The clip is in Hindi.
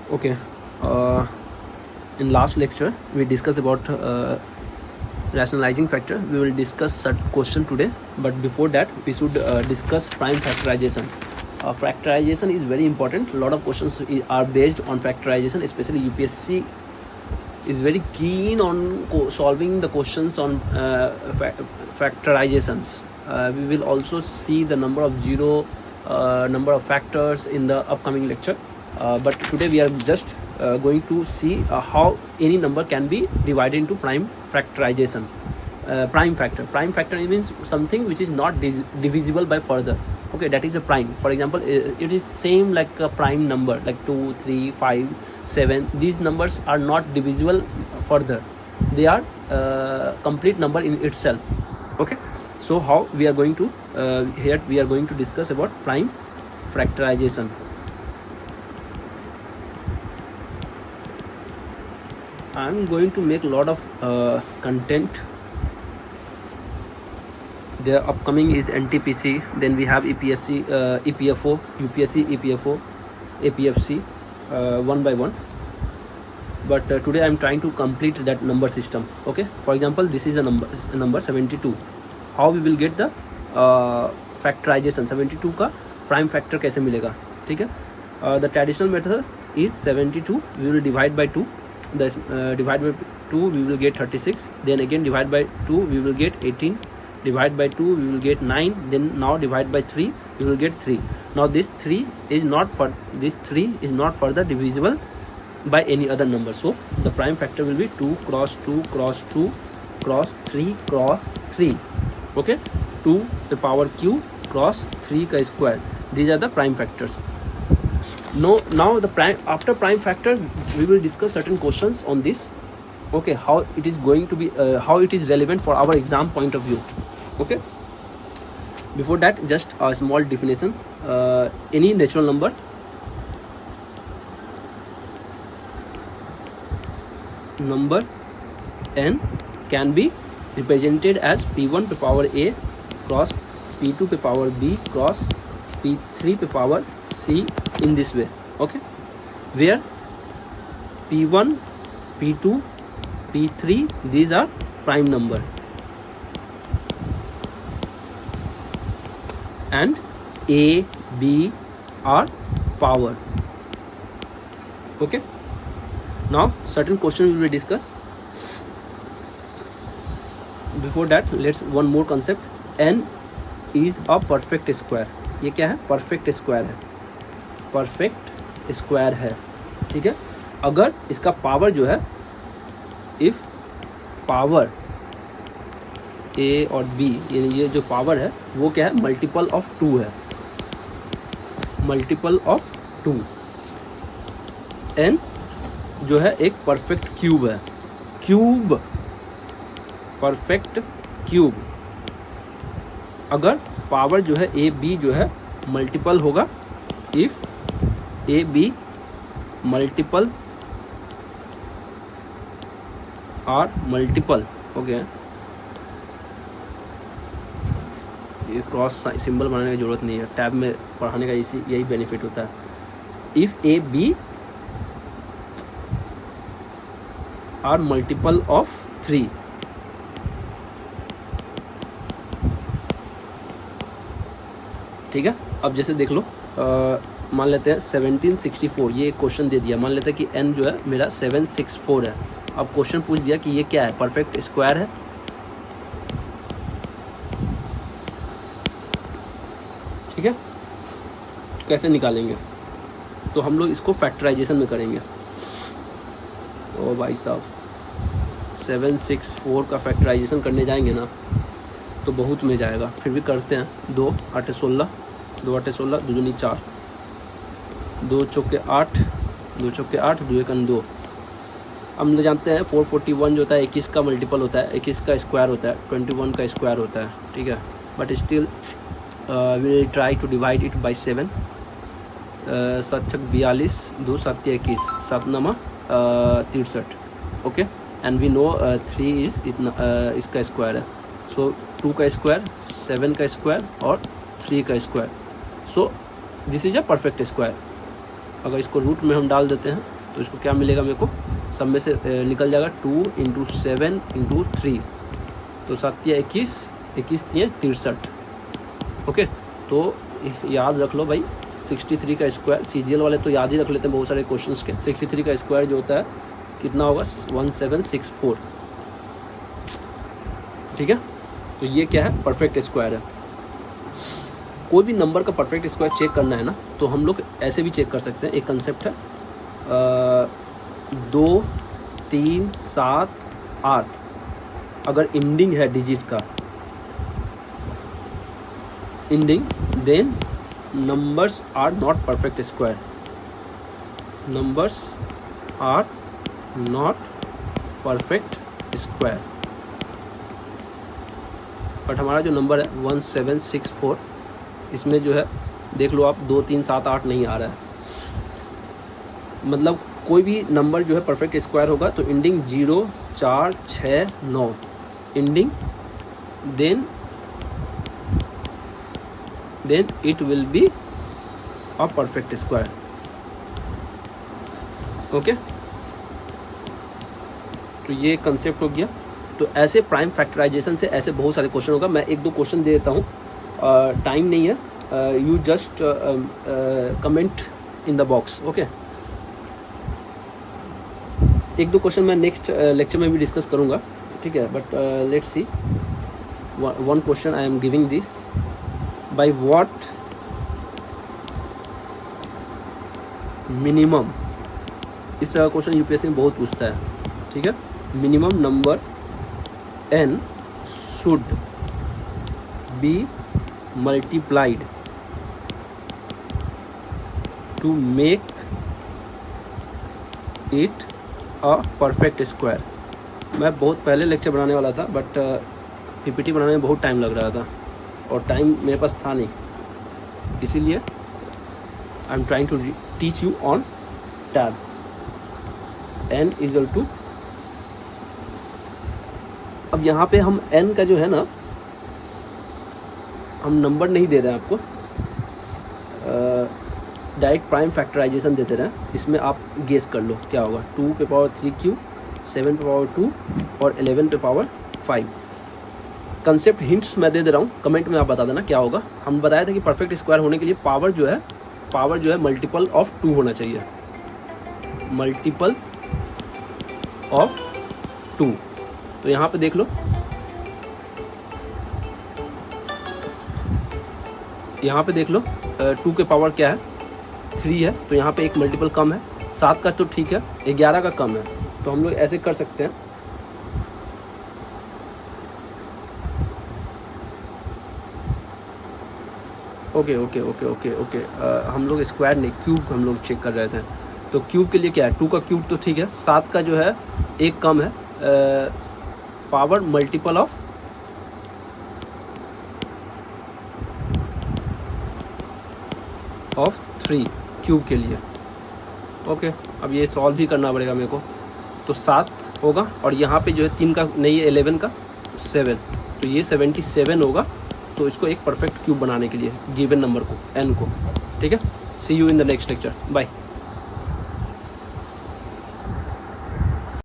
Okay, in last lecture we discussed about rationalizing factor. We will discuss such question today, but before that we should discuss prime factorization. Factorization is very important. A lot of questions are based on factorization, especially UPSC is very keen on solving the questions on factorizations. We will also see the number of zero, number of factors in the upcoming lecture. But today we are just going to see how any number can be divided into prime factorization. Prime factor means something which is not divisible by further. Okay, that is a prime. For example, it is same like a prime number, like 2, 3, 5, 7. These numbers are not divisible further. They are complete number in itself. Okay, so how we are going to here we are going to discuss about prime factorization. I'm going to make a lot of content. The upcoming is NTPC, then we have EPSC, EPFO, UPSC, EPFO, APFC, one by one. But today I'm trying to complete that number system. Okay, for example, this is a number 72. How we will get the factorization? 72 का prime factor कैसे मिलेगा? ठीक है? The traditional method is 72. We will divide by 2. Divide by 2 we will get 36. Then again divide by 2 we will get 18. Divide by 2 we will get 9. Then now divide by 3 we will get 3. Now this 3 is not further divisible by any other number. So the prime factor will be 2 cross 2 cross 2 cross 3 cross 3. Okay, 2 the power q cross 3 ka square. These are the prime factors. Now the prime, after prime factor we will discuss certain questions on this. Okay, how it is going to be how it is relevant for our exam point of view. Okay, before that just a small definition. Any natural number n can be represented as p1 to power a cross p2 to power b cross p3 to power c in this way. Okay, where p1, p2, p3 these are prime number and a, b are power. Okay, now certain questions we will discuss. Before that let's one more concept. n is a perfect square. ये क्या है? परफेक्ट स्क्वायर है. परफेक्ट स्क्वायर है. ठीक है, अगर इसका पावर जो है, इफ पावर ए और बी, ये जो पावर है वो क्या है? मल्टीपल ऑफ 2 है. Multiple of 2. n जो है एक परफेक्ट क्यूब है. Cube, perfect cube. अगर पावर जो है ए बी जो है मल्टीपल होगा, if A B multiple are multiple. Okay, ये क्रॉस सिंबल बनाने की जरूरत नहीं है, टैब में पढ़ाने का यही बेनिफिट होता है. If A B are multiple of 3. ठीक है, अब जैसे देख लो, मान लेते हैं 1764. ये क्वेश्चन दे दिया. मान लेते हैं कि n जो है मेरा 764 है. अब क्वेश्चन पूछ दिया कि ये क्या है? परफेक्ट स्क्वायर है. ठीक है, कैसे निकालेंगे? तो हम लोग इसको फैक्टराइजेशन में करेंगे. ओ भाई साहब, 764 का फैक्टराइजेशन करने जाएंगे ना तो बहुत में जाएगा. फिर भी करते हैं. 2 8 16, 2 8 16, 2 दूनी 4, 2 चौके 8, 2 चौके 8, 2 1 2. हम लोग जानते हैं 441 जो होता है 21 का मल्टीपल होता है, 21 का स्क्वायर होता है, 21 का स्क्वायर होता है. ठीक है, but still we will try to divide it by 7. 7 छक 42, 2 7 21, 7 नमा 63. Okay, and we know 3 is इसका स्क्वायर है. सो 2 का स्क्वायर, 7 का स्क्वायर और 3 का square. So this is a perfect square. अगर इसको रूट में हम डाल देते हैं तो इसको क्या मिलेगा मेरे को, सब में से निकल जाएगा 2 इंटू 7 इंटू 3, तो 7 या 21, 21 3 63। ओके, तो याद रख लो भाई 63 का स्क्वायर, CGL वाले तो याद ही रख लेते हैं बहुत सारे क्वेश्चंस के। 63 का स्क्वायर जो होता है कितना होगा, 1764। ठीक है, तो ये क्या है, परफेक्ट स्क्वायर है। कोई भी नंबर का परफेक्ट स्क्वायर चेक करना है ना, तो हम लोग ऐसे भी चेक कर सकते हैं। एक कंसेप्ट है 2 3 7 8, अगर इंडिंग है डिजिट का ending, then numbers are not perfect square, numbers are not perfect square। But हमारा जो नंबर है 1764, इसमें जो है देख लो आप 2 3 7 8 नहीं आ रहा है। मतलब कोई भी नंबर जो है परफेक्ट स्क्वायर होगा तो ending 0 4 6 9 ending, then it will be a perfect square। Okay, तो ये कंसेप्ट हो गया। तो ऐसे प्राइम फैक्टराइजेशन से ऐसे बहुत सारे क्वेश्चन होगा। मैं 1-2 क्वेश्चन दे देता हूँ, टाइम नहीं है, you just comment in the box. Okay, 1-2 question मैं नेक्स्ट लेक्चर में भी डिस्कस करूँगा, ठीक है। But let's see, one question I am giving this, by what minimum, इस तरह का क्वेश्चन यूपीएससी में बहुत पूछता है, ठीक है। Minimum number n should be multiplied to make it a perfect square. मैं बहुत पहले लेक्चर बनाने वाला था, बट पीपीटी बनाने में बहुत टाइम लग रहा था और टाइम मेरे पास था नहीं, इसीलिए I am trying to teach you on tab. n equal to, अब यहाँ पे हम n का जो है ना, हम नंबर नहीं दे रहे हैं आपको, डायरेक्ट प्राइम फैक्टराइजेशन देते रहे। इसमें आप गेस कर लो क्या होगा, 2 पे पावर 3 क्यूब, 7 पे पावर 2 और 11 पे पावर 5। कंसेप्ट हिंट्स मैं दे दे रहा हूँ, कमेंट में आप बता देना क्या होगा। हम बताया था कि परफेक्ट स्क्वायर होने के लिए पावर जो है मल्टीपल ऑफ 2 होना चाहिए, मल्टीपल ऑफ 2। तो यहाँ पे देख लो, यहाँ पे देख लो 2 के पावर क्या है, 3 है, तो यहाँ पे एक मल्टीपल कम है। 7 का तो ठीक है, 11 का कम है, तो हम लोग ऐसे कर सकते हैं। Okay okay okay okay okay, हम लोग स्क्वायर नहीं, क्यूब हम लोग चेक कर रहे थे। तो क्यूब के लिए क्या है, 2 का क्यूब तो ठीक है, 7 का जो है एक कम है, पावर मल्टीपल ऑफ 3 क्यूब के लिए। ओके, अब ये सॉल्व भी करना पड़ेगा मेरे को। तो 7 होगा और यहाँ पे जो है 3 का नहीं है, 11 का 7, तो ये 77 होगा। तो इसको एक परफेक्ट क्यूब बनाने के लिए गिवन नंबर को n को, ठीक है। See you in the next lecture, bye.